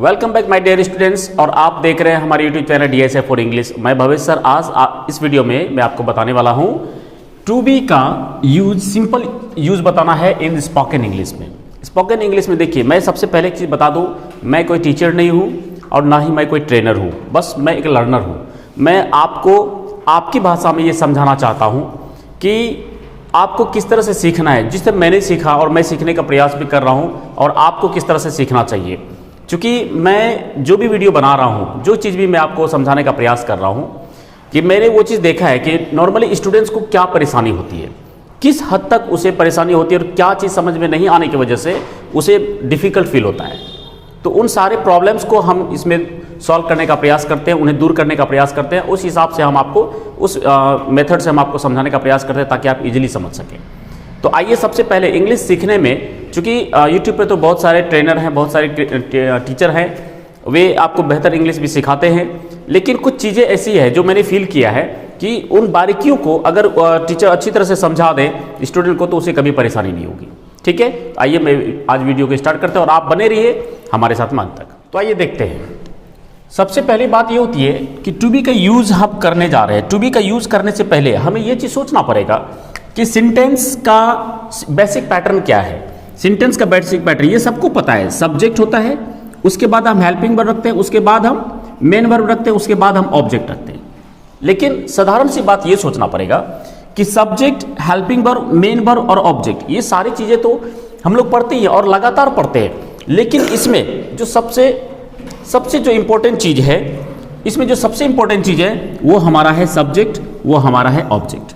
Welcome back my dear students. और आप देख रहे हैं हमारे YouTube channel DSA for English. मैं भवेश सर। आज इस वीडियो में मैं आपको बताने वाला हूं टू बी का यूज, सिंपल यूज बताना है इन स्पोकन इंग्लिश में। स्पोकन इंग्लिश में देखिए, मैं सबसे पहले एक चीज़ बता दूं, मैं कोई टीचर नहीं हूं और ना ही मैं कोई ट्रेनर हूं, बस मैं एक लर्नर हूं। मैं आपको आपकी भाषा में ये समझाना चाहता हूं कि आपको किस तरह से सीखना है, जिस तरह मैंने सीखा और मैं सीखने का प्रयास भी कर रहा हूं, और आपको किस तरह से सीखना चाहिए। क्योंकि मैं जो भी वीडियो बना रहा हूं, जो चीज़ भी मैं आपको समझाने का प्रयास कर रहा हूं, कि मैंने वो चीज़ देखा है कि नॉर्मली स्टूडेंट्स को क्या परेशानी होती है, किस हद तक उसे परेशानी होती है और क्या चीज़ समझ में नहीं आने की वजह से उसे डिफ़िकल्ट फील होता है। तो उन सारे प्रॉब्लम्स को हम इसमें सॉल्व करने का प्रयास करते हैं, उन्हें दूर करने का प्रयास करते हैं। उस हिसाब से हम आपको उस मेथड से हम आपको समझाने का प्रयास करते हैं ताकि आप इजीली समझ सकें। तो आइए सबसे पहले इंग्लिश सीखने में, चूँकि यूट्यूब पे तो बहुत सारे ट्रेनर हैं, बहुत सारे टीचर हैं, वे आपको बेहतर इंग्लिश भी सिखाते हैं, लेकिन कुछ चीज़ें ऐसी है जो मैंने फील किया है कि उन बारीकियों को अगर टीचर अच्छी तरह से समझा दें स्टूडेंट को तो उसे कभी परेशानी नहीं होगी। ठीक है, आइए मैं आज वीडियो को स्टार्ट करते हैं और आप बने रहिए हमारे साथ अंत तक। तो आइए देखते हैं। सबसे पहली बात ये होती है कि टू बी का यूज़ हम करने जा रहे हैं। टू बी का यूज़ करने से पहले हमें ये चीज़ सोचना पड़ेगा कि सिंटेंस का बेसिक पैटर्न क्या है। सिंटेंस का बेसिक पैटर्न ये सबको पता है। सब्जेक्ट होता है, उसके बाद हम हेल्पिंग वर्ब रखते हैं, उसके बाद हम मेन वर्ब रखते हैं, उसके बाद हम ऑब्जेक्ट रखते हैं। लेकिन साधारण सी बात ये सोचना पड़ेगा कि subject, helping verb, main verb और ऑब्जेक्ट, ये सारी चीज़ें तो हम लोग पढ़ते ही हैं और लगातार पढ़ते हैं। लेकिन इसमें जो सबसे जो इम्पोर्टेंट चीज़ है, इसमें जो सबसे इम्पोर्टेंट चीज़ है वो हमारा है सब्जेक्ट, वो हमारा है ऑब्जेक्ट।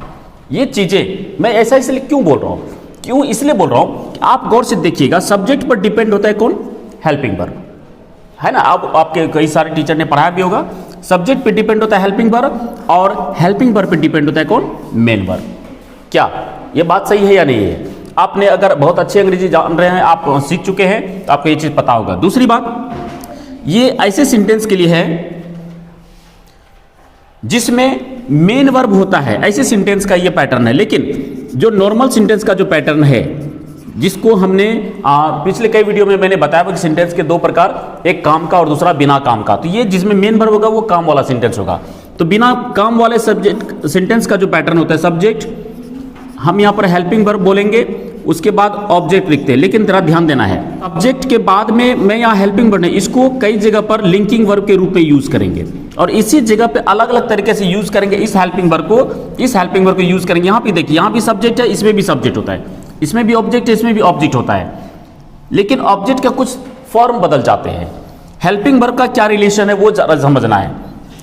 ये चीज़ें मैं ऐसा इसलिए क्यों बोल रहा हूँ, क्यों इसलिए बोल रहा हूँ कि आप गौर से देखिएगा, सब्जेक्ट पर डिपेंड होता है कौन? हेल्पिंग वर्ब, है ना। अब आपके कई सारे टीचर ने पढ़ाया भी होगा, सब्जेक्ट पे डिपेंड होता है हेल्पिंग वर्ब और हेल्पिंग वर्ब पे डिपेंड होता है कौन? Main verb. क्या ये बात सही है या नहीं है? आपने अगर बहुत अच्छी अंग्रेजी जान रहे हैं, आप सीख चुके हैं, तो आपको ये चीज़ पता होगा। दूसरी बात, ये ऐसे सेंटेंस के लिए है जिसमें मेन वर्ब होता है, ऐसे सेंटेंस का ये पैटर्न है। लेकिन जो नॉर्मल सेंटेंस का जो पैटर्न है, जिसको हमने पिछले कई वीडियो में मैंने बताया कि सेंटेंस के दो प्रकार, एक काम का और दूसरा बिना काम का। तो ये जिसमें मेन वर्ब होगा वो काम वाला सेंटेंस होगा। तो बिना काम वाले सब्जेक्ट सेंटेंस का जो पैटर्न होता है, सब्जेक्ट हम यहाँ पर हेल्पिंग वर्ब बोलेंगे, उसके बाद ऑब्जेक्ट लिखते हैं। लेकिन जरा ध्यान देना है, ऑब्जेक्ट के बाद में मैं यहाँ हेल्पिंग वर्ब नहीं, इसको कई जगह पर लिंकिंग वर्ब के रूप में यूज करेंगे और इसी जगह पे अलग अलग तरीके से यूज करेंगे। इस हेल्पिंग वर्ब को यूज करेंगे। यहाँ पे देखिए, यहाँ भी सब्जेक्ट है, इसमें भी सब्जेक्ट होता है, इसमें भी ऑब्जेक्ट है, इसमें भी ऑब्जेक्ट होता है। लेकिन ऑब्जेक्ट का कुछ फॉर्म बदल जाते हैं। हेल्पिंग वर्ब का क्या रिलेशन है वो जरा समझना है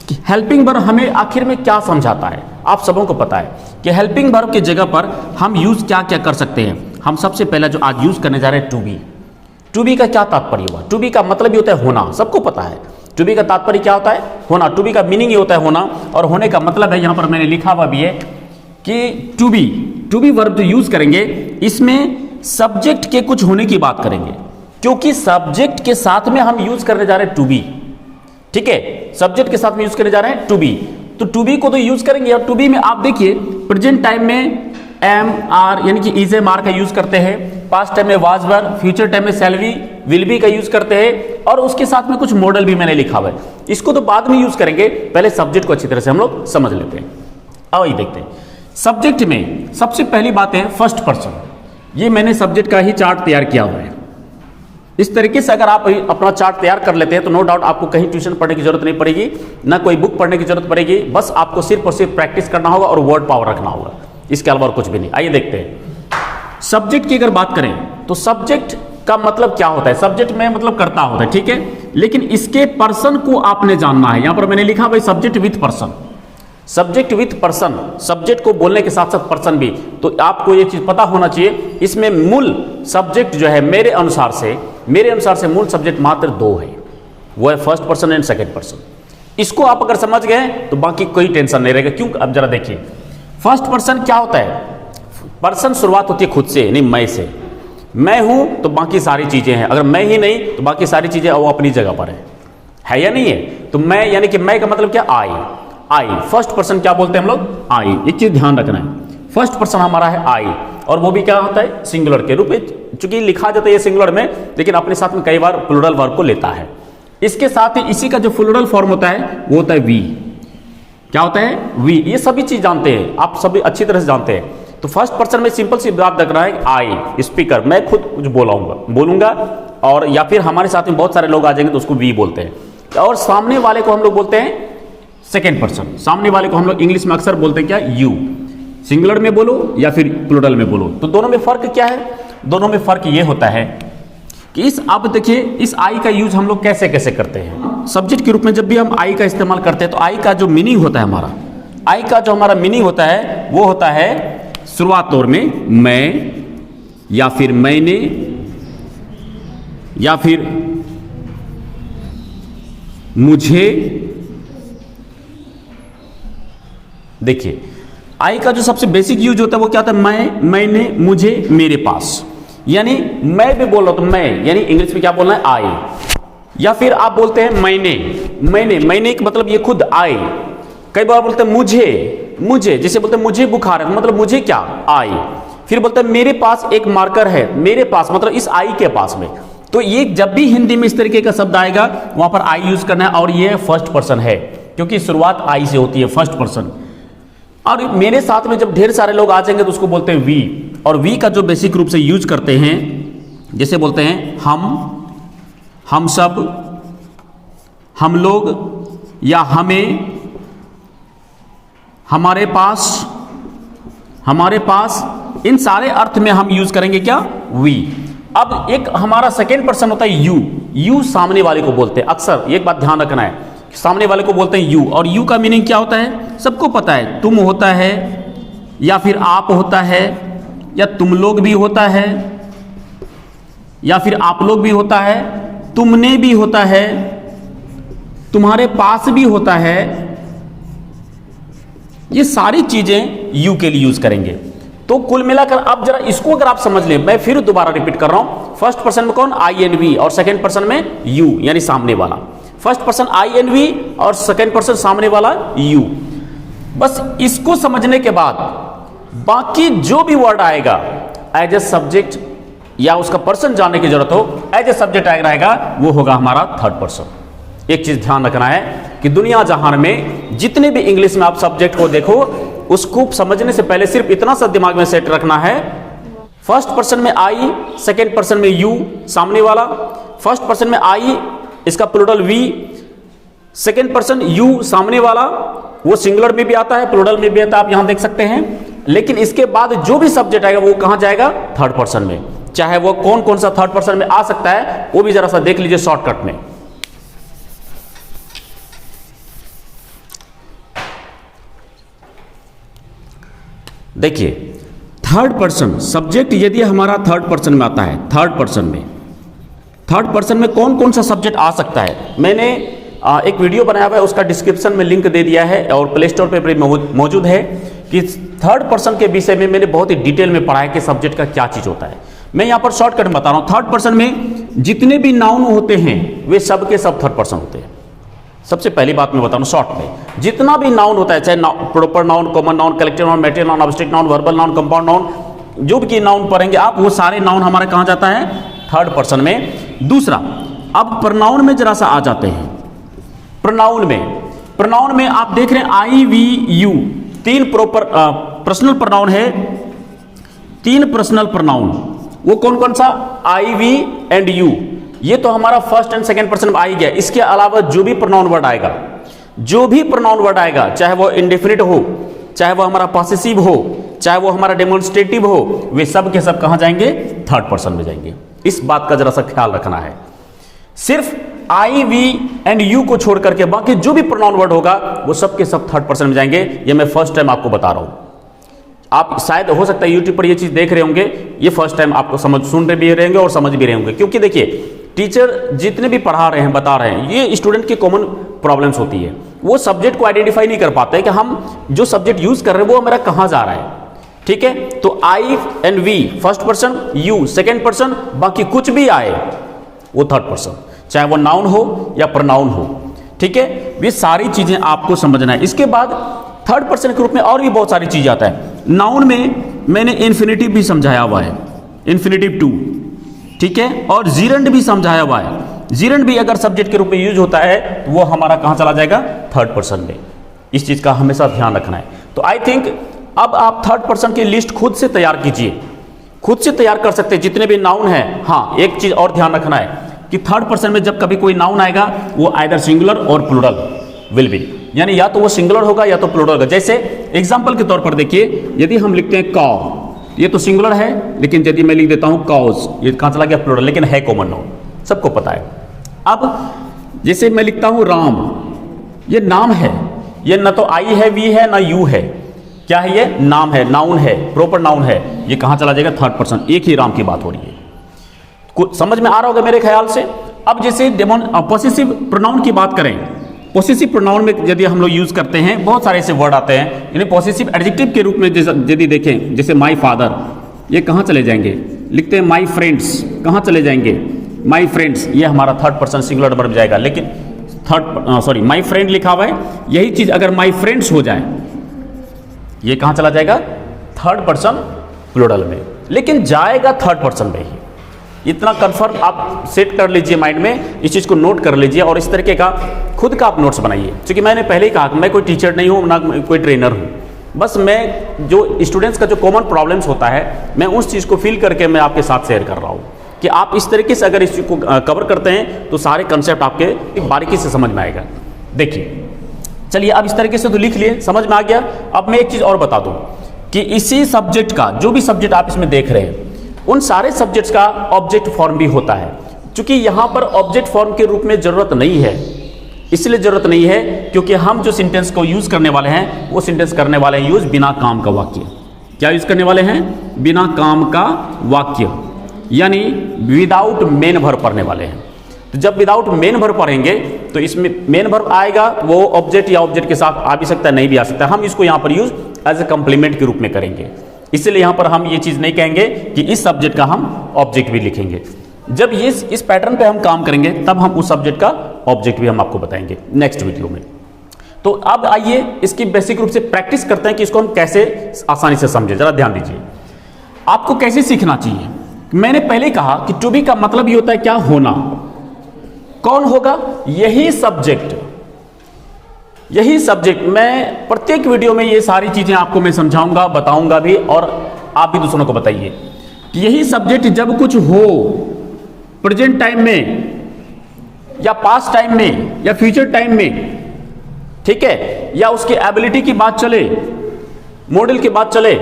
कि हेल्पिंग वर्ब हमें आखिर में क्या समझाता है। आप सबों को पता है कि हेल्पिंग वर्ब की जगह पर हम यूज क्या क्या कर सकते हैं। हम सबसे पहला जो आज यूज करने जा रहे हैं टू बी। टू बी का क्या तात्पर्य हुआ? टू बी का मतलब ही होता है होना, सबको पता है। टू बी का तात्पर्य क्या होता है? होना। टू बी का मीनिंग ही होता है होना, और होने का मतलब है, यहाँ पर मैंने लिखा हुआ भी है कि टू बी वर्ब जो यूज करेंगे, इसमें सब्जेक्ट के कुछ होने की बात करेंगे, क्योंकि सब्जेक्ट के साथ में हम यूज करने जा रहे हैं टू बी। ठीक है, सब्जेक्ट के साथ में यूज करने जा रहे हैं टू बी। तो टू बी को तो यूज करेंगे, और टू बी में आप देखिए प्रेजेंट टाइम में एम आर यानी कि इज एम आर का यूज करते हैं, पास्ट टाइम में वाज वर, फ्यूचर टाइम में शैल बी, विल बी का यूज करते हैं, और उसके साथ में कुछ मॉडल भी मैंने लिखा हुआ है। इसको तो बाद में यूज करेंगे, पहले सब्जेक्ट को अच्छी तरह से हम लोग समझ लेते हैं। अब ये देखते हैं, सब्जेक्ट में सबसे पहली बात है फर्स्ट पर्सन। ये मैंने सब्जेक्ट का ही चार्ट तैयार किया हुआ है। इस तरीके से अगर आप अपना चार्ट तैयार कर लेते हैं तो नो डाउट आपको कहीं ट्यूशन पढ़ने की जरूरत नहीं पड़ेगी, ना कोई बुक पढ़ने की जरूरत पड़ेगी। बस आपको सिर्फ और सिर्फ प्रैक्टिस करना होगा और वर्ड पावर रखना होगा, इसके अलावा और कुछ भी नहीं। आइए देखते हैं। सब्जेक्ट की अगर बात करें तो सब्जेक्ट का मतलब क्या होता है? सब्जेक्ट में मतलब कर्ता होता है, ठीक है, लेकिन इसके पर्सन को आपने जानना है। यहां पर मैंने लिखा भाई subject with person, subject with person, subject को बोलने के साथ साथ पर्सन भी। तो आपको ये चीज पता होना चाहिए, इसमें मूल सब्जेक्ट जो है मेरे अनुसार से मूल सब्जेक्ट मात्र दो है, वो है first person and second person. इसको आप अगर समझ गए तो बाकी कोई टेंशन नहीं रहेगा। क्यों? अब जरा देखिए, फर्स्ट पर्सन क्या होता है? पर्सन शुरुआत होती है खुद से, यानी मैं से। मैं हूं तो बाकी सारी चीजें हैं, अगर मैं ही नहीं तो बाकी सारी चीजें वो अपनी जगह पर है या नहीं है? तो मैं यानी कि मैं का मतलब क्या? आई। फर्स्ट पर्सन क्या बोलते हैं हम लोग? आई। एक चीज ध्यान रखना है, फर्स्ट पर्सन हमारा है आई, और वो भी क्या होता है? सिंगुलर के रूप में। चूंकि लिखा जाता है ये सिंगुलर में, लेकिन अपने साथ में कई बार प्लूरल वर्ब को लेता है। इसके साथ ही इसी का जो फ्लूरल फॉर्म होता है वो होता है वी। क्या होता है? वी। ये सभी चीज जानते हैं, आप सभी अच्छी तरह से जानते हैं। तो फर्स्ट पर्सन में सिंपल सी बात रखना है, आई स्पीकर, मैं खुद कुछ बोलूंगा और या फिर हमारे साथ में बहुत सारे लोग आ जाएंगे तो उसको वी बोलते हैं। और सामने वाले को हम लोग बोलते हैं सेकेंड पर्सन। सामने वाले को हम लोग इंग्लिश में अक्सर बोलते हैं क्या? यू। सिंगुलर में बोलो या फिर प्लूरल में बोलो। तो दोनों में फर्क क्या है? दोनों में फर्क ये होता है कि अब देखिए इस आई का यूज हम लोग कैसे कैसे करते हैं। सब्जेक्ट के रूप में जब भी हम आई का इस्तेमाल करते हैं तो आई का जो मीनिंग होता है हमारा, आई का जो हमारा मीनिंग होता है वो होता है शुरुआत तौर में मैं या फिर मैंने या फिर मुझे। देखिए आई का जो सबसे बेसिक यूज होता है वो क्या होता है? मैं, मैंने, मुझे, मेरे पास। यानी मैं भी बोल रहा हूं तो मैं, यानी इंग्लिश में क्या बोलना है? आई। या फिर आप बोलते हैं मैंने का मतलब ये खुद आई। कई बार बोलते हैं मुझे, जैसे बोलते हैं मुझे बुखार है, मतलब मुझे क्या? आई। फिर बोलते हैं मेरे पास एक मार्कर है, मेरे पास मतलब इस आई के पास में। तो ये जब भी हिंदी में इस तरीके का शब्द आएगा वहां पर आई यूज करना है, और ये फर्स्ट पर्सन है क्योंकि शुरुआत आई से होती है, फर्स्ट पर्सन। और मेरे साथ में जब ढेर सारे लोग आ जाएंगे तो उसको बोलते हैं वी। और वी का जो बेसिक रूप से यूज करते हैं, जैसे बोलते हैं हम सब, हम लोग या हमें, हमारे पास, इन सारे अर्थ में हम यूज करेंगे क्या? वी। अब एक हमारा सेकेंड पर्सन होता है यू सामने वाले को बोलते हैं। अक्सर एक बात ध्यान रखना है, सामने वाले को बोलते हैं यू। और यू का मीनिंग क्या होता है? सबको पता है, तुम होता है या फिर आप होता है या तुम लोग भी होता है या फिर आप लोग भी होता है, तुमने भी होता है, तुम्हारे पास भी होता है। ये सारी चीजें यू के लिए यूज करेंगे। तो कुल मिलाकर अब जरा इसको अगर आप समझ लें, मैं फिर दोबारा रिपीट कर रहा हूं। फर्स्ट पर्सन में कौन? आई एन वी, और सेकेंड पर्सन में यू यानी सामने वाला। First person I and we और सेकेंड पर्सन सामने वाला यू। बस इसको समझने के बाद बाकी जो भी वर्ड आएगा एज ए सब्जेक्ट या उसका पर्सन जानने की जरूरत हो, एज ए सब्जेक्ट आएगा वो होगा हमारा थर्ड पर्सन। एक चीज ध्यान रखना है कि दुनिया जहान में जितने भी इंग्लिश में आप सब्जेक्ट को देखो, उसको समझने से पहले सिर्फ इतना सा दिमाग में सेट रखना है, फर्स्ट पर्सन में आई, सेकेंड पर्सन में यू सामने वाला, फर्स्ट पर्सन में आई इसका plural we, second person you सामने वाला, वो सिंगुलर में भी आता है प्लूरल में भी आता है, आप यहां देख सकते हैं। लेकिन इसके बाद जो भी सब्जेक्ट आएगा वो कहां जाएगा? थर्ड पर्सन में। चाहे वो कौन कौन सा थर्ड पर्सन में आ सकता है वो भी जरा सा देख लीजिए शॉर्टकट में। देखिए थर्ड पर्सन सब्जेक्ट यदि हमारा थर्ड पर्सन में आता है, थर्ड पर्सन में कौन कौन सा सब्जेक्ट आ सकता है, मैंने एक वीडियो बनाया हुआ है, उसका डिस्क्रिप्शन में लिंक दे दिया है और प्ले स्टोर पे मौजूद है कि थर्ड पर्सन के विषय में मैंने बहुत ही डिटेल में पढ़ा है कि सब्जेक्ट का क्या चीज होता है। मैं यहां पर शॉर्टकट में बता रहा हूं। थर्ड पर्सन में जितने भी नाउन होते हैं वे सब के सब थर्ड पर्सन होते हैं। सबसे पहली बात मैं बता रहा हूं शॉर्ट में, जितना भी नाउन होता है, चाहे proper noun, common noun, collective noun, material noun, abstract noun, verbal noun, compound noun, जो भी नाउन पढ़ेंगे आप, वो सारे नाउन हमारे कहां जाता है? थर्ड पर्सन में। दूसरा, अब प्रोनाउन में जरा सा आ जाते हैं। प्रोनाउन में आप देख रहे हैं आई वी यू, तीन प्रॉपर पर्सनल प्रोनाउन है, तीन पर्सनल प्रोनाउन। वो कौन कौन सा? आई वी एंड यू। ये तो हमारा फर्स्ट एंड सेकंड पर्सन में आ ही गया। इसके अलावा जो भी प्रोनाउन वर्ड आएगा, चाहे वो इंडेफिनिट हो, चाहे वो हमारा पॉसेसिव हो, चाहे वो हमारा डेमोन्स्ट्रेटिव हो, वे सब के सब कहां जाएंगे? थर्ड पर्सन में जाएंगे। इस बात का जरा सा ख्याल रखना है। सिर्फ आई वी एंड यू को छोड़ करके बाकी जो भी प्रोनाउन वर्ड होगा वो सब के सब थर्ड पर्सन में जाएंगे। ये मैं फर्स्ट टाइम आपको बता रहा हूं। आप शायद हो सकता है यूट्यूब पर ये चीज देख रहे होंगे, ये फर्स्ट टाइम आपको सुन रहे भी रहेंगे और समझ भी रहे होंगे। क्योंकि देखिए टीचर जितने भी पढ़ा रहे हैं, बता रहे हैं, ये स्टूडेंट की कॉमन प्रॉब्लम्स होती है। वो सब्जेक्ट को आइडेंटिफाई नहीं कर पाते कि हम जो सब्जेक्ट यूज कर रहे हैं वो मेरा कहां जा रहा है। ठीक है, तो I and we first person, you second person, बाकी कुछ भी आए वो थर्ड पर्सन, चाहे वो नाउन हो या प्रोनाउन हो। ठीक है, ये सारी चीजें आपको समझना है। इसके बाद थर्ड पर्सन के रूप में और भी बहुत सारी चीज आता है। नाउन में मैंने इन्फिनिटिव भी समझाया हुआ है, इन्फिनिटिव टू, ठीक है, और जीरेंड भी समझाया हुआ है। जीरेंड भी अगर सब्जेक्ट के रूप में यूज होता है तो वो हमारा कहां चला जाएगा, थर्ड पर्सन में। इस चीज का हमेशा ध्यान रखना है। तो आई थिंक अब आप थर्ड पर्सन की लिस्ट खुद से तैयार कीजिए, खुद से तैयार कर सकते हैं जितने भी नाउन है। हाँ, एक चीज और ध्यान रखना है कि थर्ड पर्सन में जब कभी कोई नाउन आएगा वो आइदर सिंगुलर और प्लूरल विल बी, यानी या तो वो सिंगुलर होगा या तो प्लूरल होगा। जैसे एग्जांपल के तौर पर देखिए, यदि हम लिखते हैं काउ, ये तो सिंगुलर है, लेकिन यदि मैं लिख देता हूं काउस, ये कहां चला गया, प्लूरल, लेकिन है कॉमन नाउन, सबको पता है। अब जैसे मैं लिखता हूं राम, ये नाम है, ये ना तो आई है, वी है, ना यू है, क्या है, ये नाम है, नाउन है, प्रॉपर नाउन है, ये कहां चला जाएगा, थर्ड पर्सन। एक ही राम की बात हो रही है, कुछ समझ में आ रहा होगा मेरे ख्याल से। अब जैसे पॉसेसिव प्रोनाउन की बात करें, पॉसेसिव प्रोनाउन में यदि हम लोग यूज करते हैं बहुत सारे ऐसे वर्ड आते हैं, यानी पॉसेसिव एडजेक्टिव के रूप में यदि देखें, जैसे माय फादर, ये कहां चले जाएंगे, लिखते हैं माय फ्रेंड्स, कहां चले जाएंगे, माय फ्रेंड्स, ये हमारा थर्ड पर्सन सिंगुलर नंबर में जाएगा। लेकिन माय फ्रेंड लिखा हुआ है, यही चीज अगर माय फ्रेंड्स हो जाए, ये कहां चला जाएगा, थर्ड पर्सन प्लूरल में, लेकिन जाएगा थर्ड पर्सन में ही। इतना कंफर्म आप सेट कर लीजिए माइंड में, इस चीज को नोट कर लीजिए और इस तरीके का खुद का आप नोट्स बनाइए। क्योंकि मैंने पहले ही कहा मैं कोई टीचर नहीं हूं, ना कोई ट्रेनर हूं, बस मैं जो स्टूडेंट्स का जो कॉमन प्रॉब्लम्स होता है, मैं उस चीज को फील करके मैं आपके साथ शेयर कर रहा हूं कि आप इस तरीके से अगर इस चीज को कवर करते हैं तो सारे कंसेप्ट आपके बारीकी से समझ में आएगा। देखिए, चलिए अब इस तरीके से तो लिख लिए, समझ में आ गया। अब मैं एक चीज और बता दूं कि इसी सब्जेक्ट का, जो भी सब्जेक्ट आप इसमें देख रहे हैं, उन सारे सब्जेक्ट्स का ऑब्जेक्ट फॉर्म भी होता है। क्योंकि यहां पर ऑब्जेक्ट फॉर्म के रूप में जरूरत नहीं है, इसलिए जरूरत नहीं है क्योंकि हम जो सेंटेंस को यूज करने वाले हैं वो सेंटेंस करने वाले हैं यूज बिना काम का वाक्य। क्या यूज करने वाले हैं, बिना काम का वाक्य, यानी विदाउट मेन वर्ब पढ़ने वाले हैं। तो जब विदाउट मेन वर्ब पढ़ेंगे तो इसमें मेन वर्ब आएगा, वो ऑब्जेक्ट या ऑब्जेक्ट के साथ आ भी सकता है, नहीं भी आ सकता। हम इसको यहां पर यूज एज ए कंप्लीमेंट के रूप में करेंगे, इसलिए यहां पर हम ये चीज नहीं कहेंगे कि इस सब्जेक्ट का हम ऑब्जेक्ट भी लिखेंगे। जब ये इस पैटर्न पे हम काम करेंगे तब हम उस सब्जेक्ट का ऑब्जेक्ट भी हम आपको बताएंगे नेक्स्ट वीडियो में। तो अब आइए इसकी बेसिक रूप से प्रैक्टिस करते हैं कि इसको हम कैसे आसानी से समझें। जरा ध्यान दीजिए, आपको कैसे सीखना चाहिए। मैंने पहले कहा कि टू बी का मतलब ये होता है क्या, होना। कौन होगा, यही सब्जेक्ट, यही सब्जेक्ट। मैं प्रत्येक वीडियो में ये सारी चीजें आपको मैं समझाऊंगा, बताऊंगा भी, और आप भी दूसरों को बताइए कि यही सब्जेक्ट जब कुछ हो प्रेजेंट टाइम में या पास्ट टाइम में या फ्यूचर टाइम में, ठीक है, या उसकी एबिलिटी की बात चले, मॉडल की बात चले,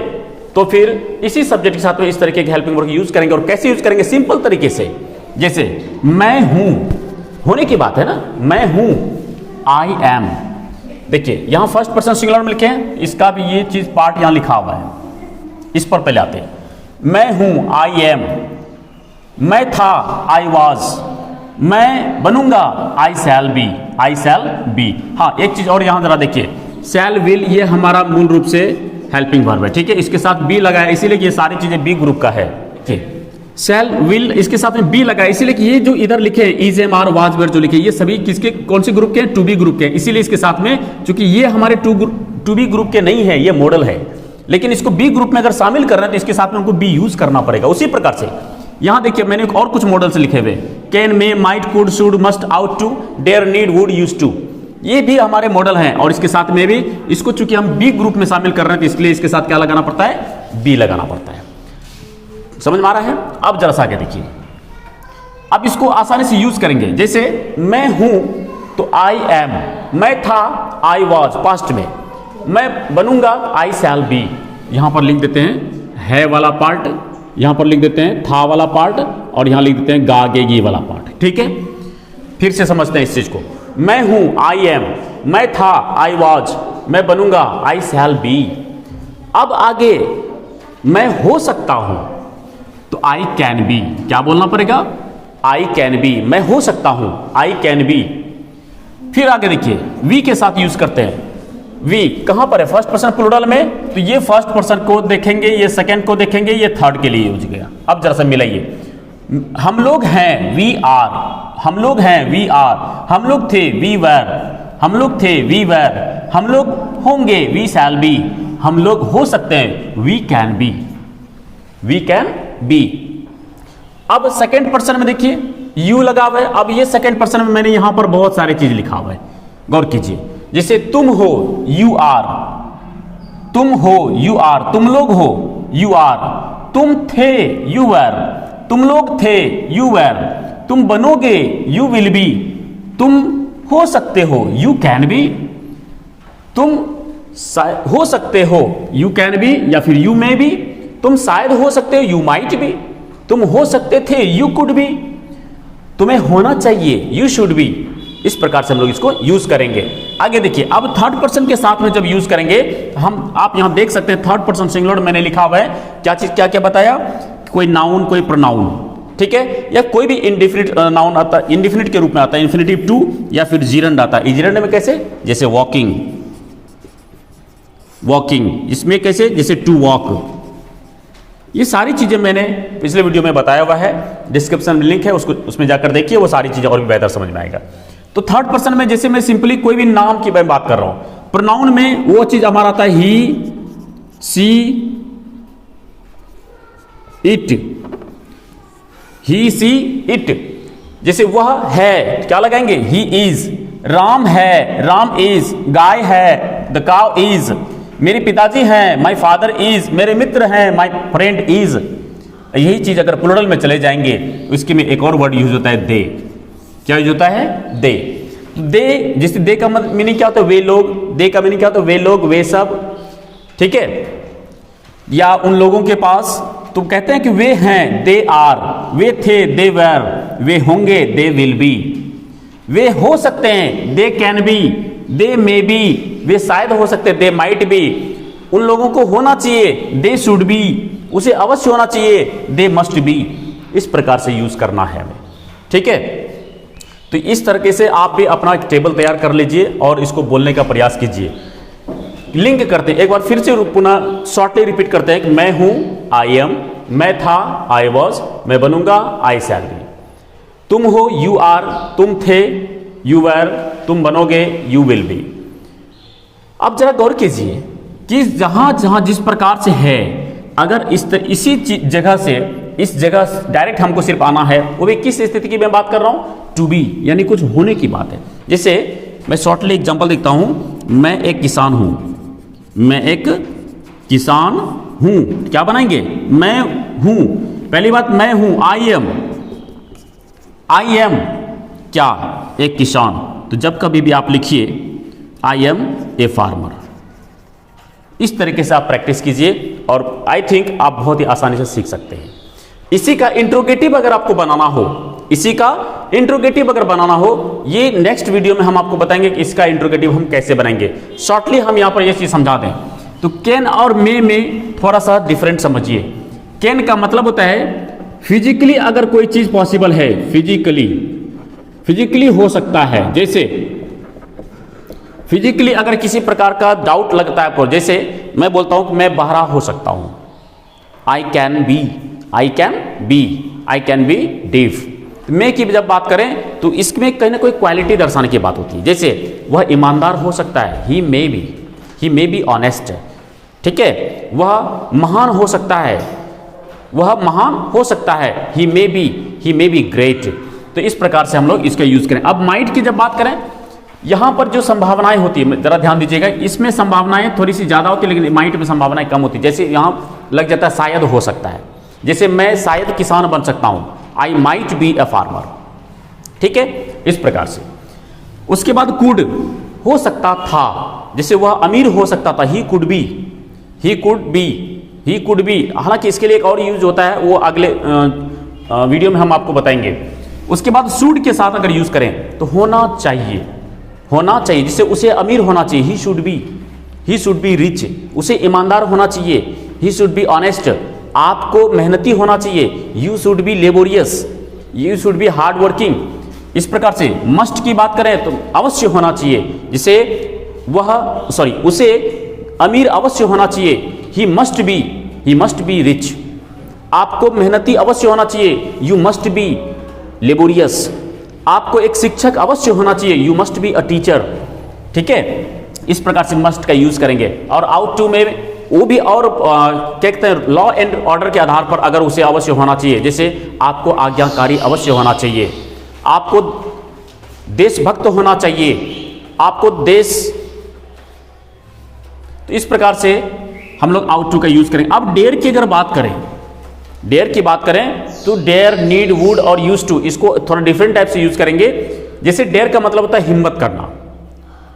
तो फिर इसी सब्जेक्ट के साथ में इस तरीके के हेल्पिंग वर्ब यूज करेंगे। और कैसे यूज करेंगे, सिंपल तरीके से। जैसे मैं हूं, होने की बात है ना, मैं हूं, आई एम। देखिए यहां फर्स्ट पर्सन सिंगुलर में लिखे हैं, इसका भी ये चीज पार्ट यहां लिखा हुआ है, इस पर पहले आते हैं। मैं हूं, आई एम। मैं था, आई वॉज। मैं बनूंगा, आई shall be, I shall be. हाँ, एक चीज और यहां जरा देखिए, शैल विल ये हमारा मूल रूप से हेल्पिंग वर्ब है, ठीक है, इसके साथ बी लगाया इसीलिए ये सारी चीजें बी ग्रुप का है। शैल विल इसके साथ में बी लगा इसीलिए कि ये जो इधर लिखे हैं is am are was were जो लिखे ये सभी किसके, कौन से ग्रुप के हैं, टू बी ग्रुप के हैं। इसीलिए इसके साथ में, क्योंकि ये हमारे टू बी ग्रुप के नहीं है, ये मॉडल है, लेकिन इसको बी ग्रुप में अगर शामिल करना है तो इसके साथ में उनको बी यूज करना पड़ेगा। उसी प्रकार से यहां देखिए मैंने और कुछ मॉडल्स लिखे हुए, can, may, might, could, should, must, ought to, dare, need, would, use to, ये भी हमारे मॉडल हैं। और इसके साथ में भी इसको चूंकि हम बी ग्रुप में शामिल कर रहे हैं तो इसलिए इसके साथ क्या लगाना पड़ता है, बी लगाना पड़ता है। समझ में आ रहा है। अब जरा सा आगे देखिए, अब इसको आसानी से यूज करेंगे। जैसे मैं हूं तो आई एम, मैं था, आई वॉज पास्ट में, मैं बनूंगा, आई शैल बी। यहां पर लिख देते हैं है वाला पार्ट, यहां पर लिख देते हैं था वाला पार्ट, और यहां लिख देते हैं गागेगी वाला पार्ट, ठीक है। फिर से समझते हैं इस चीज को, मैं हूं, आई एम, मैं था, आई वॉज, मैं बनूंगा, आई शैल बी। अब आगे मैं हो सकता हूं तो आई कैन बी, क्या बोलना पड़ेगा, आई कैन बी, मैं हो सकता हूं, आई कैन बी। फिर आगे देखिए वी के साथ यूज करते हैं। वी कहां पर है, फर्स्ट पर्सन प्लूरल में, तो ये फर्स्ट पर्सन को देखेंगे, ये सेकंड को देखेंगे, ये थर्ड के लिए यूज गया। अब जरा सा मिलाइए, हम लोग हैं, वी आर, हम लोग हैं, वी आर, हम लोग थे, वी वर, हम लोग थे, वी वर, हम लोग होंगे, वी शैल बी, हम लोग हो सकते हैं, we can be, we can be. अब सेकेंड पर्सन में देखिए, यू लगा हुआ है। अब ये सेकंड पर्सन में मैंने यहां पर बहुत सारी चीज लिखा हुआ है, गौर कीजिए। जैसे तुम हो, यू आर, तुम हो, यू आर, तुम लोग हो, यू आर, तुम थे, यू वर, तुम लोग थे, यू वर, तुम बनोगे, यू विल बी, तुम हो सकते हो, यू कैन बी, तुम हो सकते हो, यू कैन बी या फिर यू मे बी, तुम शायद हो सकते हो, यू माइट बी, तुम हो सकते थे, यू कुड बी, तुम्हें होना चाहिए, यू शुड बी। इस प्रकार से हम लोग इसको यूज करेंगे। आगे देखिए, अब थर्ड पर्सन के साथ में जब यूज करेंगे हम, आप यहां देख सकते हैं थर्ड पर्सन सिंगुलर मैंने लिखा हुआ है, क्या चीज क्या क्या बताया, कोई नाउन, कोई प्रोनाउन, ठीक है, या कोई भी इंडिफिनिट नाउन आता है, इंडिफिनिट के रूप में आता है, इन्फिनिटिव टू या फिर जीरंड आता है। जीरंड में कैसे, जैसे वॉकिंग, वॉकिंग, इसमें कैसे, जैसे टू वॉक। ये सारी चीजें मैंने पिछले वीडियो में बताया हुआ है, डिस्क्रिप्शन में लिंक है, उसको उसमें जाकर देखिए, वो सारी चीजें और भी बेहतर समझ में आएगा। तो थर्ड पर्सन में जैसे मैं सिंपली कोई भी नाम की मैं बात कर रहा हूं, प्रोनाउन में वो चीज हमारा आता है ही, सी, इट, ही, सी, इट। जैसे वह है, क्या लगाएंगे, ही इज, राम है, राम इज, गाय है, द काउ इज, मेरे पिताजी हैं, माय फादर इज, मेरे मित्र हैं, माय फ्रेंड इज। यही चीज अगर प्लूरल में चले जाएंगे तो इसके में एक और वर्ड यूज होता है दे। क्या यूज होता है, दे। दे, जैसे दे का मीनिंग क्या होता है, वे लोग, दे का मीनिंग क्या होता है, वे लोग, वे सब, ठीक है, या उन लोगों के पास, तो कहते हैं कि वे हैं, दे आर, वे थे, दे वर, वे होंगे, दे विल बी, वे हो सकते हैं, they can be, they may be, वे शायद हो सकते हैं, दे माइट बी, उन लोगों को होना चाहिए, दे शुड बी, उसे अवश्य होना चाहिए, दे मस्ट बी। इस प्रकार से यूज करना है हमें, ठीक है। तो इस तरीके से आप भी अपना एक टेबल तैयार कर लीजिए और इसको बोलने का प्रयास कीजिए। लिंक करते हैं, एक बार फिर से पुनः शॉर्टली रिपीट करते हैं कि मैं हूं, आई एम, मैं था, आई वॉज, मैं बनूंगा, आई शैल बी, तुम हो, यू आर, तुम थे, यू वर, तुम बनोगे, यू विल बी। अब जरा गौर कीजिए कि जहां जहां जिस प्रकार से है, अगर इसी जगह से इस जगह डायरेक्ट हमको सिर्फ आना है, वो भी किस स्थिति की मैं बात कर रहा हूं, टू बी, यानी कुछ होने की बात है। जैसे मैं शॉर्टली एग्जांपल देखता हूं, मैं एक किसान हूं, मैं एक किसान हूं, क्या बनाएंगे, मैं हूं, पहली बात मैं हूं, आई एम, आई एम क्या, एक किसान। तो जब कभी भी आप लिखिए आई एम ए फार्मर, इस तरीके से आप प्रैक्टिस कीजिए और आई थिंक आप बहुत ही आसानी से सीख सकते हैं। इसी का इंट्रोगेटिव अगर आपको बनाना हो, इसी का इंट्रोगेटिव अगर बनाना हो, ये नेक्स्ट वीडियो में हम आपको बताएंगे कि इसका इंट्रोगेटिव हम कैसे बनाएंगे। शॉर्टली हम यहां पर यह चीज समझा दें तो कैन और मे में थोड़ा सा डिफरेंट समझिए। कैन का मतलब होता है फिजिकली अगर कोई चीज पॉसिबल है, फिजिकली हो सकता है। जैसे फिजिकली अगर किसी प्रकार का डाउट लगता है आपको, जैसे मैं बोलता हूं कि मैं बहरा हो सकता हूं, I can be, I can be, I can be deaf. मैं की जब बात करें तो इसमें कहीं ना कोई क्वालिटी दर्शाने की बात होती है। जैसे वह ईमानदार हो सकता है, ही मे बी ऑनेस्ट, ठीक है। वह महान हो सकता है, वह महान हो सकता है, ही मे बी ग्रेट। तो इस प्रकार से हम लोग इसका यूज करें। अब माइट की जब बात करें, यहां पर जो संभावनाएं होती है, जरा ध्यान दीजिएगा, इसमें संभावनाएं थोड़ी सी ज्यादा होती है लेकिन माइट में संभावनाएं कम होती है। जैसे यहां लग जाता है शायद हो सकता है, जैसे मैं शायद किसान बन सकता हूं, I might be a farmer, ठीक है, इस प्रकार से। उसके बाद कुड हो सकता था, जैसे वह अमीर हो सकता था, ही कुड बी। हालांकि इसके लिए एक और यूज होता है, वो अगले वीडियो में हम आपको बताएंगे। उसके बाद शुड के साथ अगर यूज करें तो होना चाहिए, जिससे उसे अमीर होना चाहिए, ही शुड बी रिच, उसे ईमानदार होना चाहिए, ही शुड बी ऑनेस्ट, आपको मेहनती होना चाहिए, you should be laborious, you should be hard working. इस प्रकार से मस्ट की बात करें तो अवश्य होना चाहिए, जिसे उसे अमीर अवश्य होना चाहिए, ही मस्ट बी रिच, आपको मेहनती अवश्य होना चाहिए, यू मस्ट बी लेबोरियस, आपको एक शिक्षक अवश्य होना चाहिए, you must be a teacher, ठीक है। इस प्रकार से मस्ट का यूज करेंगे। और आउट टू में वो भी और क्या कहते हैं, लॉ एंड ऑर्डर के आधार पर अगर उसे अवश्य होना चाहिए, जैसे आपको आज्ञाकारी अवश्य होना चाहिए, आपको देशभक्त होना चाहिए, आपको देश, तो इस प्रकार से हम लोग आउट टू का यूज करेंगे। अब डेयर की अगर बात करें, डेयर की बात करें तो डेयर, नीड, वुड और यूज टू, इसको थोड़ा डिफरेंट टाइप से यूज करेंगे। जैसे डेयर का मतलब होता है हिम्मत करना,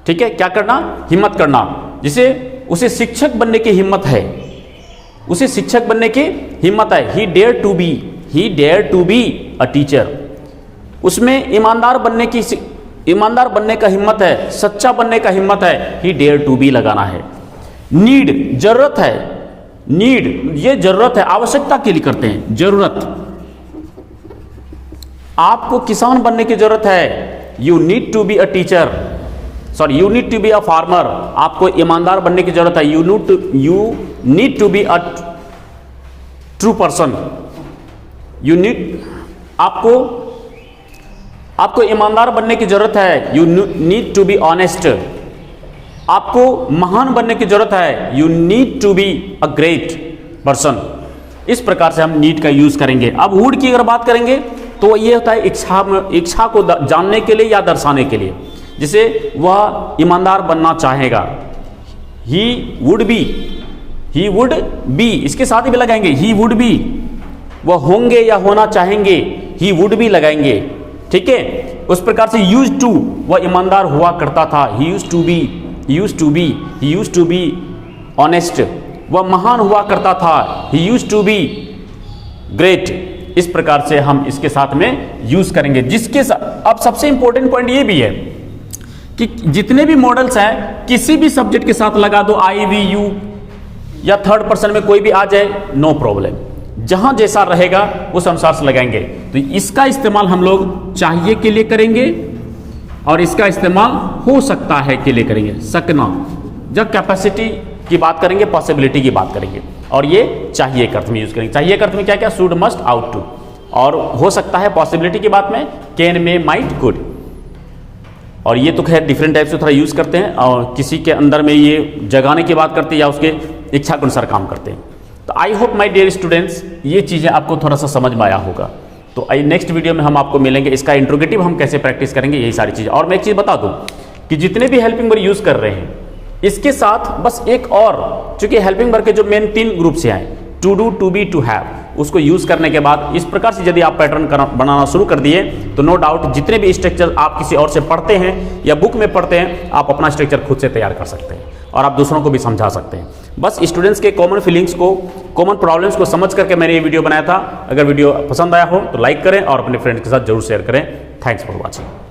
ठीक है, क्या करना, हिम्मत करना। जैसे उसे शिक्षक बनने की हिम्मत है, उसे शिक्षक बनने की हिम्मत है, he dare to be a teacher. उसमें ईमानदार बनने का हिम्मत है, सच्चा बनने का हिम्मत है, ही डेयर टू बी लगाना है। नीड, जरूरत है, नीड ये जरूरत है, आवश्यकता के लिए करते हैं, जरूरत। आपको किसान बनने की जरूरत है, you need to be a teacher, sorry you need to be a farmer. आपको ईमानदार बनने की जरूरत है, you need to be a true person. You need, आपको ईमानदार बनने की जरूरत है, you need to be honest. आपको महान बनने की जरूरत है, you need to be a great person. इस प्रकार से हम नीड का यूज करेंगे। अब वुड की अगर बात करेंगे तो ये होता है इच्छा को जानने के लिए या दर्शाने के लिए। जैसे वह ईमानदार बनना चाहेगा, ही वुड बी, इसके साथ ही भी लगाएंगे, ही वुड बी। वह होंगे या होना चाहेंगे, ही वुड बी लगाएंगे, ठीक है। उस प्रकार से यूज टू, वह ईमानदार हुआ करता था, ही यूज टू बी ऑनेस्ट। वह महान हुआ करता था, ही यूज टू बी ग्रेट। इस प्रकार से हम इसके साथ में यूज करेंगे। जिसके साथ अब सबसे इंपॉर्टेंट पॉइंट ये भी है कि जितने भी मॉडल्स हैं किसी भी सब्जेक्ट के साथ लगा दो, आई, वी, यू या थर्ड पर्सन में कोई भी आ जाए, नो प्रॉब्लम। जहां जैसा रहेगा उस अनुसार से लगाएंगे। तो इसका इस्तेमाल हम लोग चाहिए के लिए करेंगे और इसका इस्तेमाल हो सकता है के लिए करेंगे, सकना। जब कैपेसिटी की बात करेंगे, पॉसिबिलिटी की बात करेंगे, और ये चाहिए के अर्थ में यूज करेंगे। चाहिए के अर्थ में क्या क्या, शुड, मस्ट, आउट टू। और हो सकता है पॉसिबिलिटी की बात में कैन, में, माइट, कुड। और ये तो खैर डिफरेंट टाइप से थोड़ा यूज करते हैं, और किसी के अंदर में ये जगाने की बात करते हैं या उसके इच्छा के अनुसार काम करते हैं। तो I hope my dear students ये चीज़ें आपको थोड़ा सा समझ में आया होगा। तो नेक्स्ट वीडियो में हम आपको मिलेंगे, इसका इंट्रोगेटिव हम कैसे प्रैक्टिस करेंगे, यही सारी चीज़ें। और मैं एक चीज़ बता दूं कि जितने भी हेल्पिंग वर्ब यूज कर रहे हैं इसके साथ बस एक और, चूंकि हेल्पिंग वर्ब के जो मेन 3 ग्रुप से हैं, to do, to be, to have, उसको यूज करने के बाद इस प्रकार से यदि आप पैटर्न बनाना शुरू कर दिए तो नो डाउट जितने भी स्ट्रक्चर आप किसी और से पढ़ते हैं या बुक में पढ़ते हैं, आप अपना स्ट्रक्चर खुद से तैयार कर सकते हैं और आप दूसरों को भी समझा सकते हैं। बस स्टूडेंट्स के कॉमन फीलिंग्स को, कॉमन प्रॉब्लम्स को समझ करके मैंने ये वीडियो बनाया था। अगर वीडियो पसंद आया हो तो लाइक करें और अपने फ्रेंड्स के साथ जरूर शेयर करें। Thanks for watching.